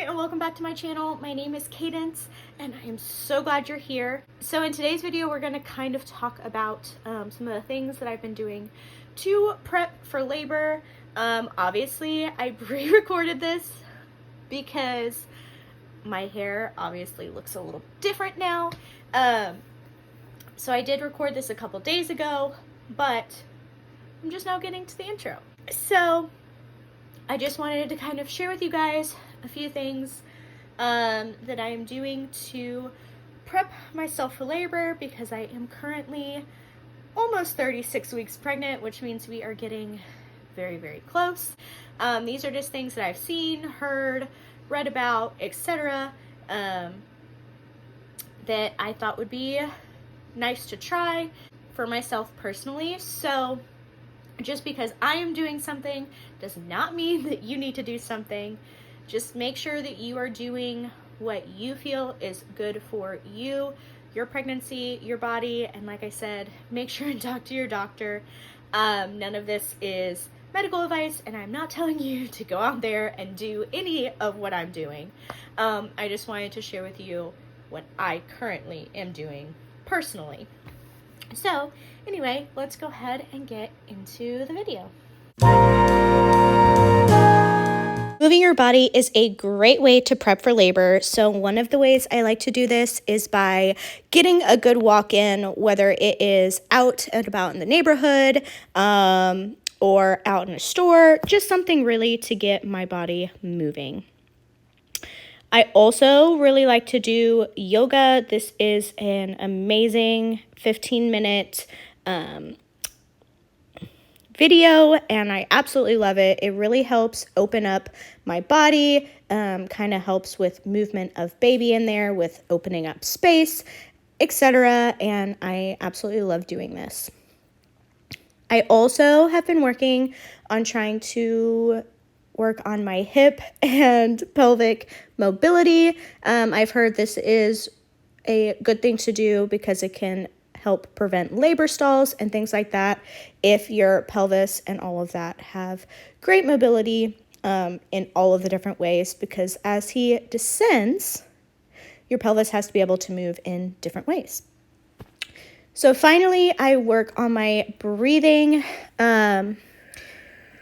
and welcome back to my channel. My name is Cadence and I am so glad you're here. So in today's video we're going to kind of talk about some of the things that I've been doing to prep for labor. Obviously I pre-recorded this because my hair obviously looks a little different now. So I did record this a couple days ago, but I'm just now getting to the intro. So I just wanted to kind of share with you guys a few things that I am doing to prep myself for labor, because I am currently almost 36 weeks pregnant, which means we are getting very, very close. These are just things that I've seen, heard, read about, etc. That I thought would be nice to try for myself personally. So just because I am doing something does not mean that you need to do something. Just make sure that you are doing what you feel is good for you, your pregnancy, your body, and like I said, make sure and talk to your doctor. None of this is medical advice, and I'm not telling you to go out there and do any of what I'm doing. I just wanted to share with you what I currently am doing personally. So anyway, let's go ahead and get into the video. Moving your body is a great way to prep for labor. So one of the ways I like to do this is by getting a good walk in, whether it is out and about in the neighborhood or out in a store, just something really to get my body moving. I also really like to do yoga. This is an amazing 15-minute video, and I absolutely love it. It really helps open up my body, kind of helps with movement of baby in there, with opening up space, etc. And I absolutely love doing this. I also have been working on trying to work on my hip and pelvic mobility. I've heard this is a good thing to do because it can help prevent labor stalls and things like that if your pelvis and all of that have great mobility in all of the different ways, because as he descends, your pelvis has to be able to move in different ways. So finally, I work on my breathing.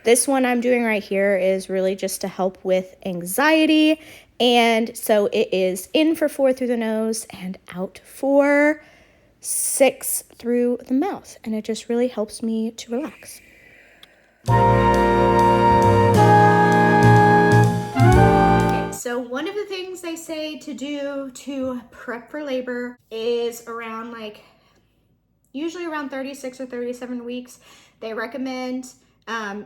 This one I'm doing right here is really just to help with anxiety. And so it is in for 4 through the nose and out for 6 through the mouth. And it just really helps me to relax. Okay, so one of the things they say to do to prep for labor is around usually around 36 or 37 weeks. They recommend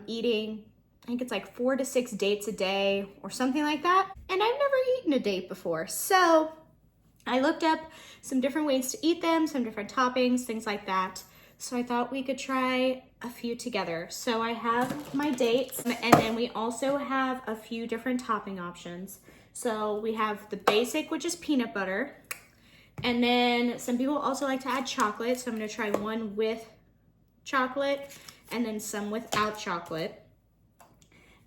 eating, I think it's like 4 to 6 dates a day or something like that. And I've never eaten a date before. So I looked up some different ways to eat them, some different toppings, things like that. So I thought we could try a few together. So I have my dates, and then we also have a few different topping options. So we have the basic, which is peanut butter. And then some people also like to add chocolate. So I'm gonna try one with chocolate and then some without chocolate.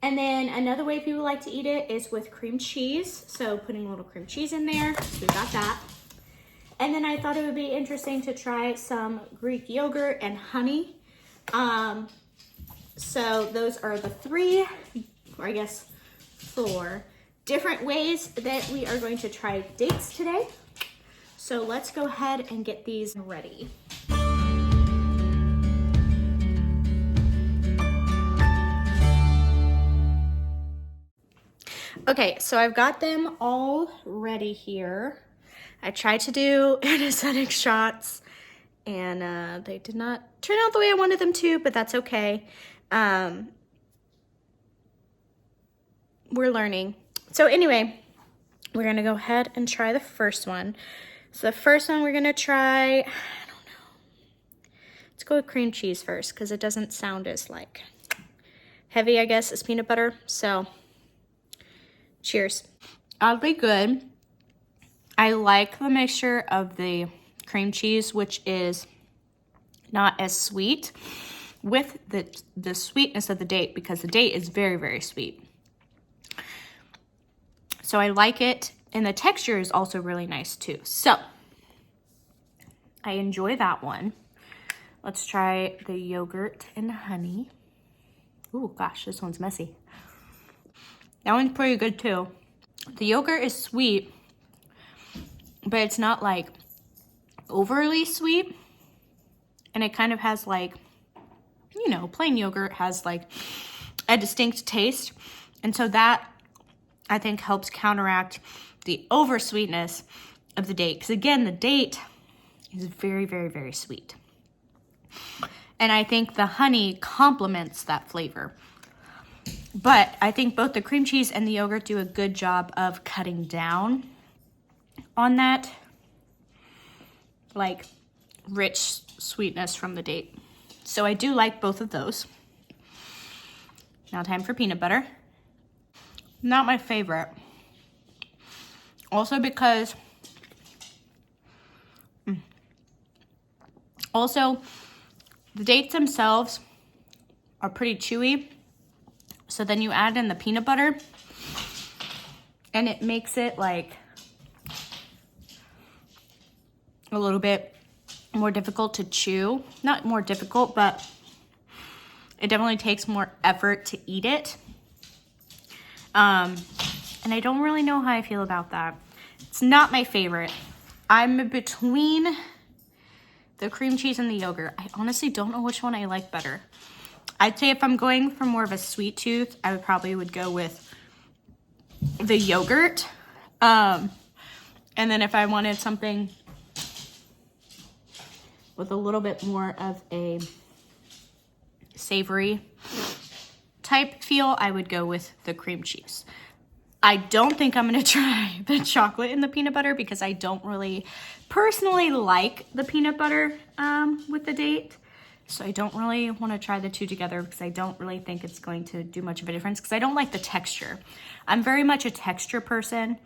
And then another way people like to eat it is with cream cheese. So putting a little cream cheese in there, so we got that. And then I thought it would be interesting to try some Greek yogurt and honey. So those are the 3, or I guess 4 different ways that we are going to try dates today. So let's go ahead and get these ready. Okay, so I've got them all ready here. I tried to do anesthetic shots and they did not turn out the way I wanted them to, but that's okay. We're learning. So anyway, we're gonna go ahead and try the first one. So the first one we're gonna try, I don't know. Let's go with cream cheese first because it doesn't sound as heavy, I guess, as peanut butter. So cheers. Oddly good. I like the mixture of the cream cheese, which is not as sweet, with the sweetness of the date, because the date is very, very sweet. So I like it, and the texture is also really nice too. So I enjoy that one. Let's try the yogurt and honey. Ooh, gosh, this one's messy. That one's pretty good too. The yogurt is sweet, but it's not like overly sweet. And it kind of has like, you know, plain yogurt has like a distinct taste. And so that, I think, helps counteract the over sweetness of the date. Because again, the date is very, very, very sweet. And I think the honey complements that flavor. But I think both the cream cheese and the yogurt do a good job of cutting down on that, like, rich sweetness from the date. So I do like both of those. Now time for peanut butter. Not my favorite. Also because, also the dates themselves are pretty chewy. So then you add in the peanut butter and it makes it like a little bit more difficult to chew. Not more difficult, but it definitely takes more effort to eat it. And I don't really know how I feel about that. It's not my favorite. I'm between the cream cheese and the yogurt. I honestly don't know which one I like better. I'd say if I'm going for more of a sweet tooth, I would go with the yogurt. And then if I wanted something with a little bit more of a savory type feel, I would go with the cream cheese. I don't think I'm gonna try the chocolate and the peanut butter because I don't really personally like the peanut butter with the date. So I don't really want to try the two together because I don't really think it's going to do much of a difference because I don't like the texture. I'm very much a texture person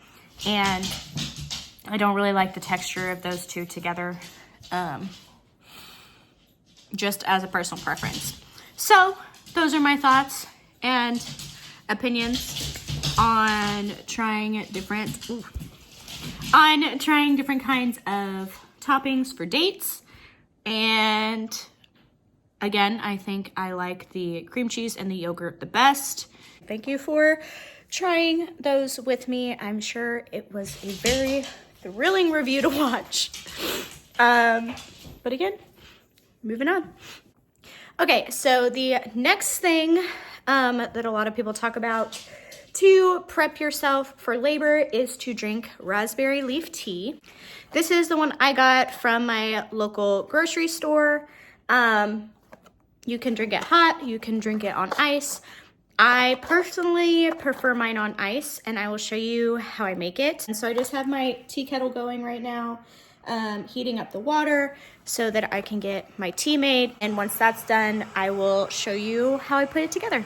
and I don't really like the texture of those two together, just as a personal preference. So those are my thoughts and opinions on trying different kinds of toppings for dates. And again, I think I like the cream cheese and the yogurt the best. Thank you for trying those with me. I'm sure it was a very thrilling review to watch. But again, moving on. Okay, so the next thing that a lot of people talk about to prep yourself for labor is to drink raspberry leaf tea. This is the one I got from my local grocery store. You can drink it hot, you can drink it on ice. I personally prefer mine on ice, and I will show you how I make it. And so I just have my tea kettle going right now, heating up the water so that I can get my tea made. And once that's done, I will show you how I put it together.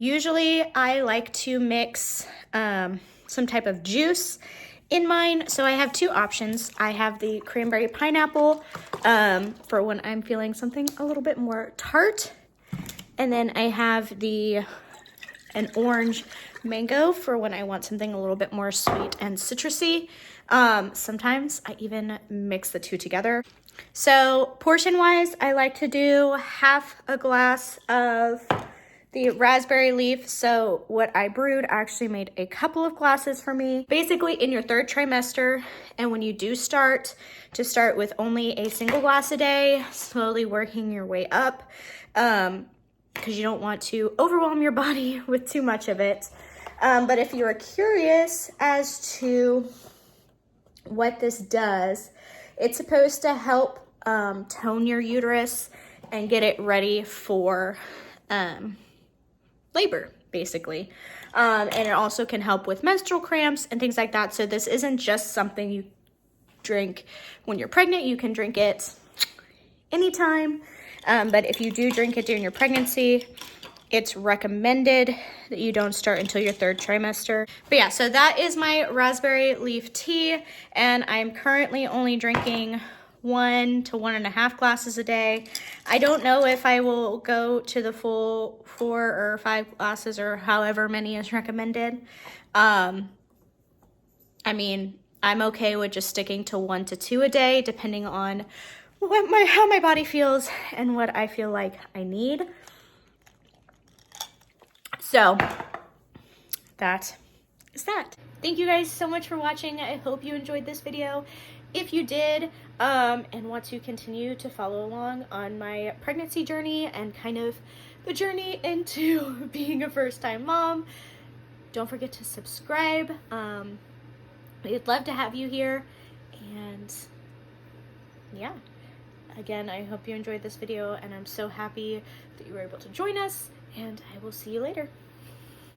Usually I like to mix some type of juice in mine. So I have two options. I have the cranberry pineapple for when I'm feeling something a little bit more tart. And then I have an orange mango for when I want something a little bit more sweet and citrusy. Sometimes I even mix the two together. So portion wise, I like to do half a glass of the raspberry leaf. So what I brewed actually made a couple of glasses for me. Basically in your third trimester, and when you do start, to start with only a single glass a day, slowly working your way up, because you don't want to overwhelm your body with too much of it. But if you are curious as to what this does, it's supposed to help tone your uterus and get it ready for labor, basically. And it also can help with menstrual cramps and things like that. So this isn't just something you drink when you're pregnant. You can drink it anytime. But if you do drink it during your pregnancy, it's recommended that you don't start until your 3rd trimester. But yeah, so that is my raspberry leaf tea, and I'm currently only drinking 1 to 1.5 glasses a day. I don't know if I will go to the full 4 or 5 glasses or however many is recommended. I mean, I'm okay with just sticking to 1 to 2 a day, depending on how my body feels and what I feel like I need. So that is that. Thank you guys so much for watching. I hope you enjoyed this video. If you did, and want to continue to follow along on my pregnancy journey and kind of the journey into being a first-time mom, don't forget to subscribe. I'd love to have you here, and yeah. Again, I hope you enjoyed this video, and I'm so happy that you were able to join us, and I will see you later.